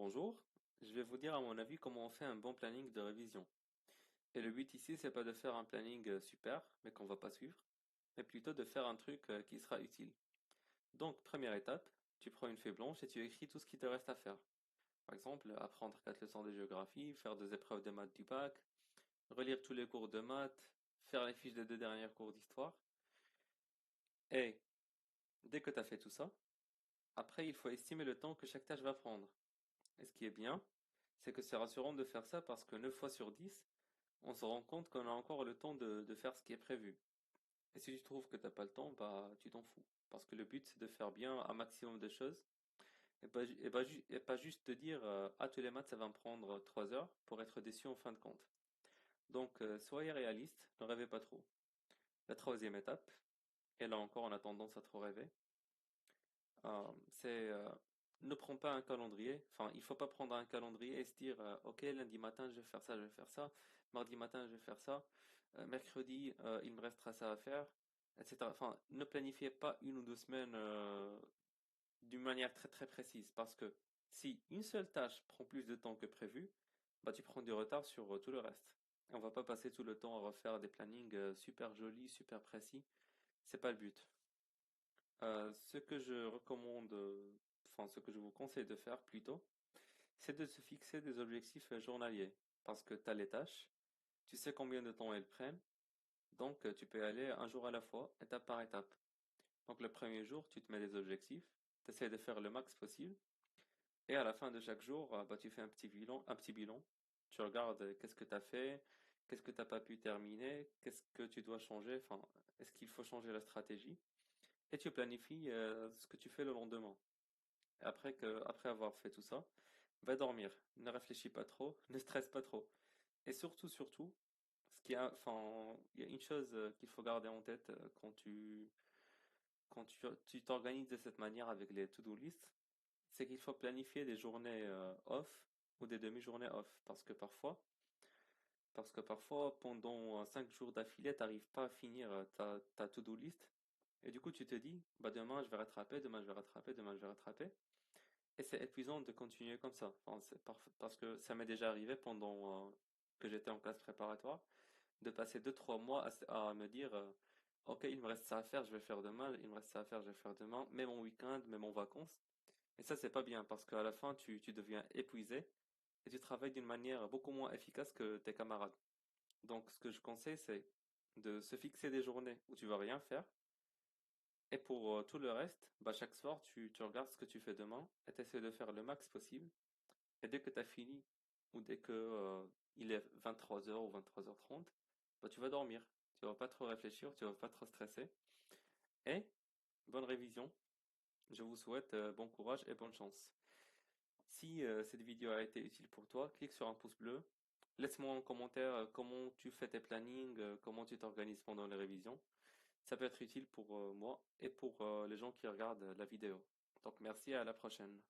Bonjour, je vais vous dire à mon avis comment on fait un bon planning de révision. Et le but ici, c'est pas de faire un planning super, mais qu'on va pas suivre, mais plutôt de faire un truc qui sera utile. Donc, première étape, tu prends une feuille blanche et tu écris tout ce qui te reste à faire. Par exemple, apprendre 4 leçons de géographie, faire 2 épreuves de maths du bac, relire tous les cours de maths, faire les fiches des 2 derniers cours d'histoire. Et dès que tu as fait tout ça, après, il faut estimer le temps que chaque tâche va prendre. Et ce qui est bien, c'est que c'est rassurant de faire ça parce que 9 fois sur 10, on se rend compte qu'on a encore le temps de faire ce qui est prévu. Et si tu trouves que t'as pas le temps, bah tu t'en fous. Parce que le but c'est de faire bien un maximum de choses et pas juste de dire ah tous les maths ça va me prendre 3 heures pour être déçu en fin de compte. Donc soyez réaliste, ne rêvez pas trop. La troisième étape, et là encore on a tendance à trop rêver, c'est ne prends pas un calendrier. Enfin, il faut pas prendre un calendrier et se dire ok lundi matin je vais faire ça, je vais faire ça, mardi matin je vais faire ça, mercredi il me restera ça à faire, etc. Enfin, ne planifiez pas 1 ou 2 semaines d'une manière très très précise parce que si une seule tâche prend plus de temps que prévu, bah tu prends du retard sur tout le reste. Et on va pas passer tout le temps à refaire des plannings super jolis, super précis. C'est pas le but. Ce que je recommande, enfin ce que je vous conseille de faire plutôt, c'est de se fixer des objectifs journaliers. Parce que tu as les tâches, tu sais combien de temps elles prennent, donc tu peux y aller un jour à la fois, étape par étape. Donc le premier jour, tu te mets des objectifs, tu essaies de faire le max possible, et à la fin de chaque jour, bah, tu fais un petit bilan. Tu regardes qu'est-ce que tu as fait, qu'est-ce que tu n'as pas pu terminer, qu'est-ce que tu dois changer, enfin, est-ce qu'il faut changer la stratégie, et tu planifies ce que tu fais le lendemain. Après avoir fait tout ça, va dormir. Ne réfléchis pas trop, ne stresse pas trop. Et surtout, enfin, il y a une chose qu'il faut garder en tête quand tu t'organises de cette manière avec les to-do list, c'est qu'il faut planifier des journées off ou des demi-journées off. Parce que parfois, pendant 5 jours d'affilée, t'arrives pas à finir ta to-do list. Et du coup, tu te dis, bah demain je vais rattraper, demain je vais rattraper, demain je vais rattraper. Et c'est épuisant de continuer comme ça. Enfin, parce que ça m'est déjà arrivé pendant que j'étais en classe préparatoire, de passer 2, 3 mois à me dire, ok, il me reste ça à faire, je vais le faire demain, il me reste ça à faire, je vais le faire demain, même en week-end, même en vacances. Et ça, c'est pas bien, parce qu'à la fin, tu deviens épuisé et tu travailles d'une manière beaucoup moins efficace que tes camarades. Donc, ce que je conseille, c'est de se fixer des journées où tu vas rien faire. Et pour tout le reste, bah, chaque soir, tu regardes ce que tu fais demain et tu essaies de faire le max possible. Et dès que tu as fini, ou dès que il est 23 heures ou 23h30, bah, tu vas dormir. Tu vas pas trop réfléchir, tu vas pas trop stresser. Et bonne révision. Je vous souhaite bon courage et bonne chance. Si cette vidéo a été utile pour toi, clique sur un pouce bleu. Laisse-moi en commentaire comment tu fais tes plannings, comment tu t'organises pendant les révisions. Ça peut être utile pour moi et pour les gens qui regardent la vidéo. Donc merci et à la prochaine.